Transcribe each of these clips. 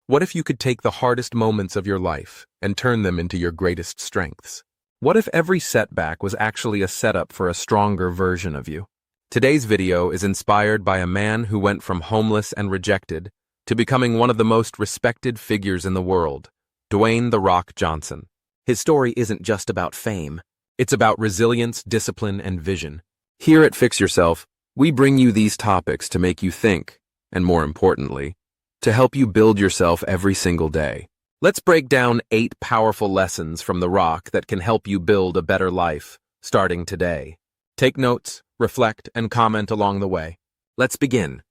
What if you could take the hardest moments of your life and turn them into your greatest strengths? What if every setback was actually a setup for a stronger version of you? Today's video is inspired by a man who went from homeless and rejected to becoming one of the most respected figures in the world, Dwayne "The Rock" Johnson. His story isn't just about fame. It's about resilience, discipline, and vision. Here at Fix Yourself, we bring you these topics to make you think, and more importantly, to help you build yourself every single day. Let's break down 8 powerful lessons from The Rock that can help you build a better life, starting today. Take notes, reflect, and comment along the way. Let's begin.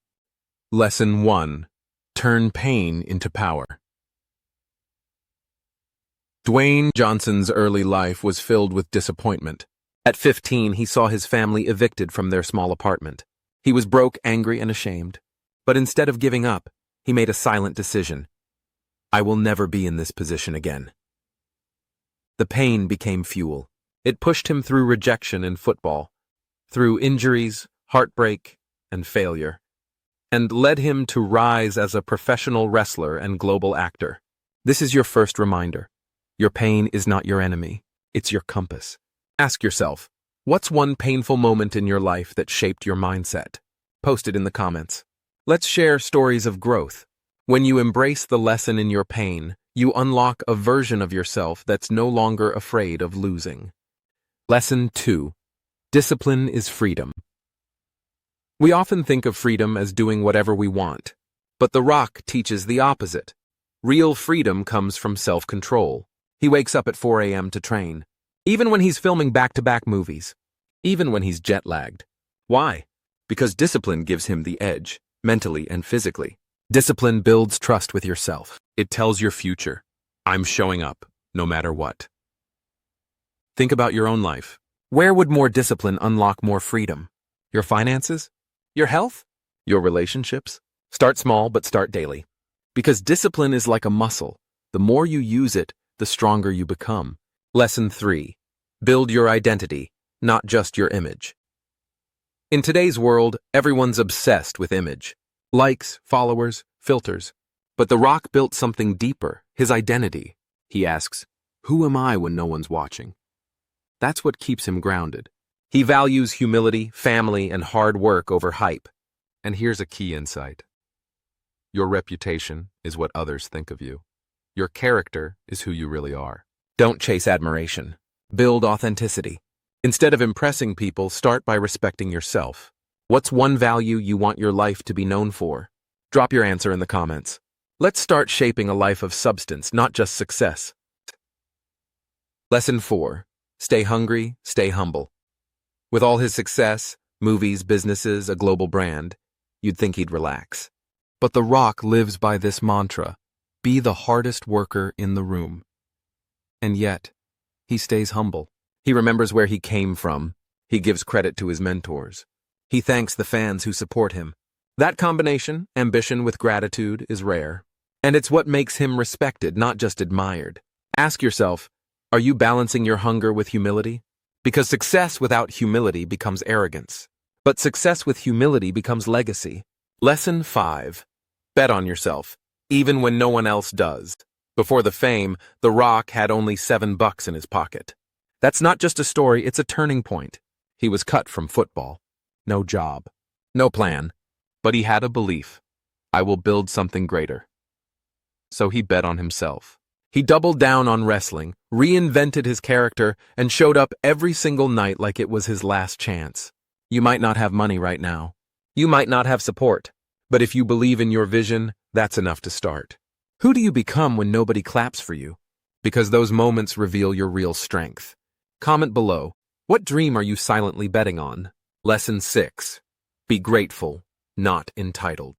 Lesson 1. Turn pain into power. Dwayne Johnson's early life was filled with disappointment. At 15, he saw his family evicted from their small apartment. He was broke, angry, and ashamed. But instead of giving up, he made a silent decision. I will never be in this position again. The pain became fuel. It pushed him through rejection in football, through injuries, heartbreak, and failure, and led him to rise as a professional wrestler and global actor. This is your first reminder. Your pain is not your enemy. It's your compass. Ask yourself, what's one painful moment in your life that shaped your mindset? Post it in the comments. Let's share stories of growth. When you embrace the lesson in your pain, you unlock a version of yourself that's no longer afraid of losing. Lesson 2. Discipline is freedom. We often think of freedom as doing whatever we want, but The Rock teaches the opposite. Real freedom comes from self-control. He wakes up at 4 a.m. to train, even when he's filming back-to-back movies, even when he's jet-lagged. Why? Because discipline gives him the edge, mentally and physically. Discipline builds trust with yourself. It tells your future, I'm showing up, no matter what. Think about your own life. Where would more discipline unlock more freedom? Your finances? Your health? Your relationships? Start small, but start daily. Because discipline is like a muscle. The more you use it, the stronger you become. Lesson 3. Build your identity, not just your image. In today's world, everyone's obsessed with image. Likes, followers, filters. But The Rock built something deeper, his identity. He asks, who am I when no one's watching? That's what keeps him grounded. He values humility, family, and hard work over hype. And here's a key insight. Your reputation is what others think of you. Your character is who you really are. Don't chase admiration. Build authenticity. Instead of impressing people, start by respecting yourself. What's one value you want your life to be known for? Drop your answer in the comments. Let's start shaping a life of substance, not just success. Lesson 4. Stay hungry, stay humble. With all his success, movies, businesses, a global brand, you'd think he'd relax. But The Rock lives by this mantra. Be the hardest worker in the room. And yet, he stays humble. He remembers where he came from. He gives credit to his mentors. He thanks the fans who support him. That combination, ambition with gratitude, is rare. And it's what makes him respected, not just admired. Ask yourself, are you balancing your hunger with humility? Because success without humility becomes arrogance. But success with humility becomes legacy. Lesson 5. Bet on yourself, even when no one else does. Before the fame, The Rock had only $7 in his pocket. That's not just a story, it's a turning point. He was cut from football. No job. No plan. But he had a belief. I will build something greater. So he bet on himself. He doubled down on wrestling, reinvented his character, and showed up every single night like it was his last chance. You might not have money right now. You might not have support. But if you believe in your vision, that's enough to start. Who do you become when nobody claps for you? Because those moments reveal your real strength. Comment below, what dream are you silently betting on? Lesson 6. Be grateful, not entitled.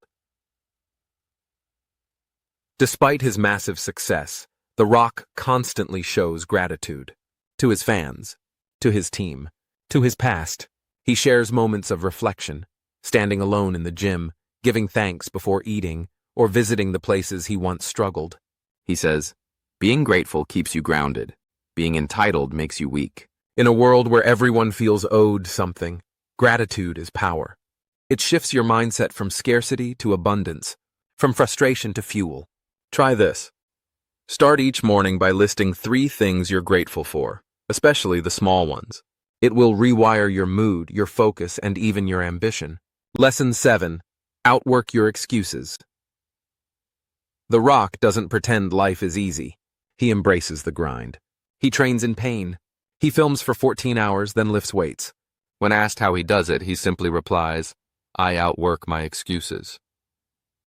Despite his massive success, The Rock constantly shows gratitude. To his fans, to his team, to his past. He shares moments of reflection, standing alone in the gym, giving thanks before eating, or visiting the places he once struggled. He says, being grateful keeps you grounded. Being entitled makes you weak. In a world where everyone feels owed something, gratitude is power. It shifts your mindset from scarcity to abundance, from frustration to fuel. Try this. Start each morning by listing 3 things you're grateful for, especially the small ones. It will rewire your mood, your focus, and even your ambition. Lesson 7. Outwork your excuses. The Rock doesn't pretend life is easy. He embraces the grind. He trains in pain. He films for 14 hours, then lifts weights. When asked how he does it, he simply replies, "I outwork my excuses."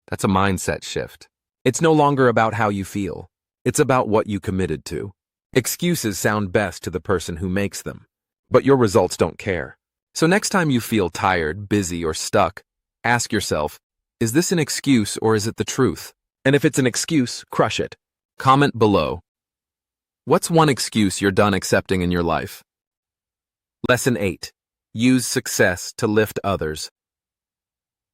That's a mindset shift. It's no longer about how you feel. It's about what you committed to. Excuses sound best to the person who makes them, but your results don't care. So next time you feel tired, busy, or stuck, ask yourself, is this an excuse or is it the truth? And if it's an excuse, crush it. Comment below. What's one excuse you're done accepting in your life? Lesson 8. Use success to lift others.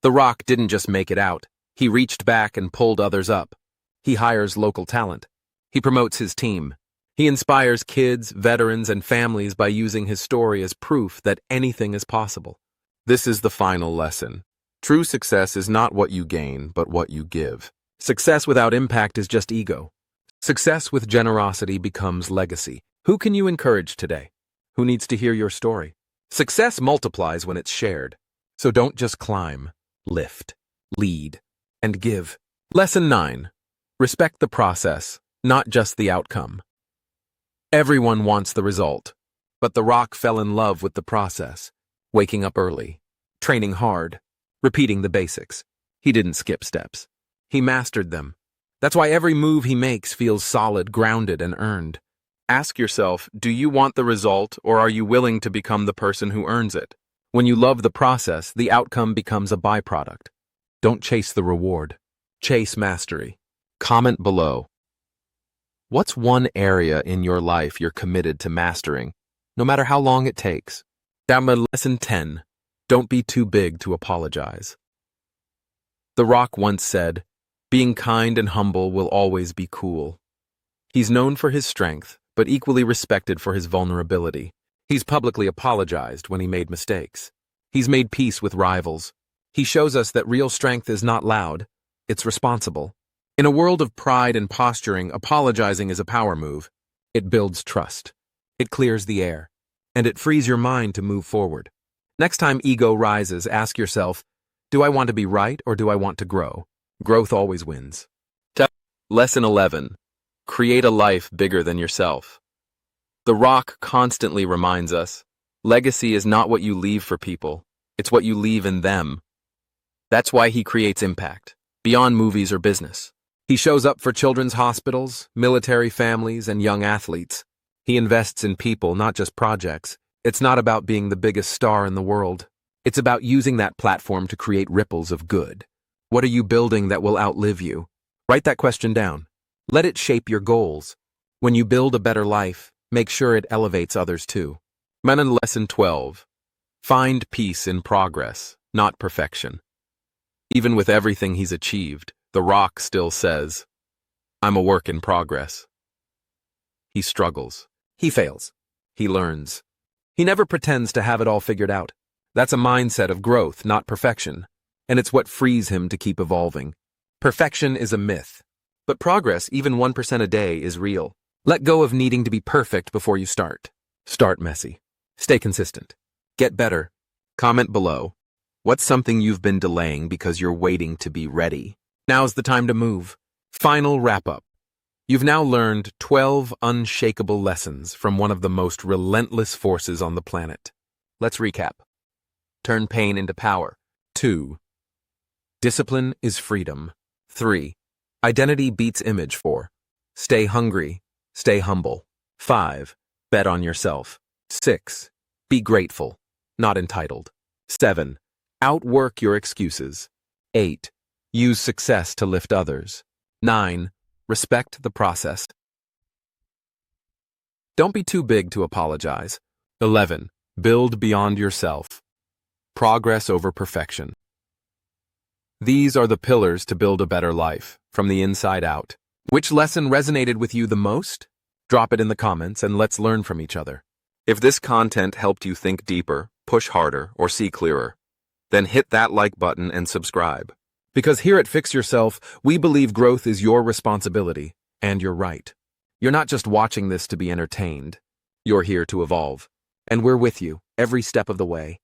The Rock didn't just make it out. He reached back and pulled others up. He hires local talent. He promotes his team. He inspires kids, veterans, and families by using his story as proof that anything is possible. This is the final lesson. True success is not what you gain, but what you give. Success without impact is just ego. Success with generosity becomes legacy. Who can you encourage today? Who needs to hear your story? Success multiplies when it's shared. So don't just climb, lift, lead, and give. Lesson 9. Respect the process, not just the outcome. Everyone wants the result, but The Rock fell in love with the process. Waking up early, training hard, repeating the basics. He didn't skip steps. He mastered them. That's why every move he makes feels solid, grounded, and earned. Ask yourself, do you want the result, or are you willing to become the person who earns it? When you love the process, the outcome becomes a byproduct. Don't chase the reward. Chase mastery. Comment below. What's one area in your life you're committed to mastering, no matter how long it takes? Lesson 10. Don't be too big to apologize. The Rock once said, "Being kind and humble will always be cool." He's known for his strength, but equally respected for his vulnerability. He's publicly apologized when he made mistakes. He's made peace with rivals. He shows us that real strength is not loud, it's responsible. In a world of pride and posturing, apologizing is a power move. It builds trust. It clears the air. And it frees your mind to move forward. Next time ego rises, ask yourself, do I want to be right or do I want to grow? Growth always wins. Lesson 11. Create a life bigger than yourself. The Rock constantly reminds us, legacy is not what you leave for people, it's what you leave in them. That's why he creates impact, beyond movies or business. He shows up for children's hospitals, military families, and young athletes. He invests in people, not just projects. It's not about being the biggest star in the world. It's about using that platform to create ripples of good. What are you building that will outlive you? Write that question down. Let it shape your goals. When you build a better life, make sure it elevates others too. Lesson 12. Find peace in progress, not perfection. Even with everything he's achieved, The Rock still says, "I'm a work in progress." He struggles. He fails. He learns. He never pretends to have it all figured out. That's a mindset of growth, not perfection. And it's what frees him to keep evolving. Perfection is a myth. But progress, even 1% a day, is real. Let go of needing to be perfect before you start. Start messy. Stay consistent. Get better. Comment below. What's something you've been delaying because you're waiting to be ready? Now's the time to move. Final wrap-up. You've now learned 12 unshakable lessons from one of the most relentless forces on the planet. Let's recap. Turn pain into power. 2. Discipline is freedom. 3. Identity beats image. 4. Stay hungry. Stay humble. 5. Bet on yourself. 6. Be grateful, not entitled. 7. Outwork your excuses. 8. Use success to lift others. 9. Respect the process. Don't be too big to apologize. 11. Build beyond yourself. Progress over perfection. These are the pillars to build a better life, from the inside out. Which lesson resonated with you the most? Drop it in the comments and let's learn from each other. If this content helped you think deeper, push harder, or see clearer, then hit that like button and subscribe. Because here at Fix Yourself, we believe growth is your responsibility, and you're right. You're not just watching this to be entertained. You're here to evolve. And we're with you every step of the way.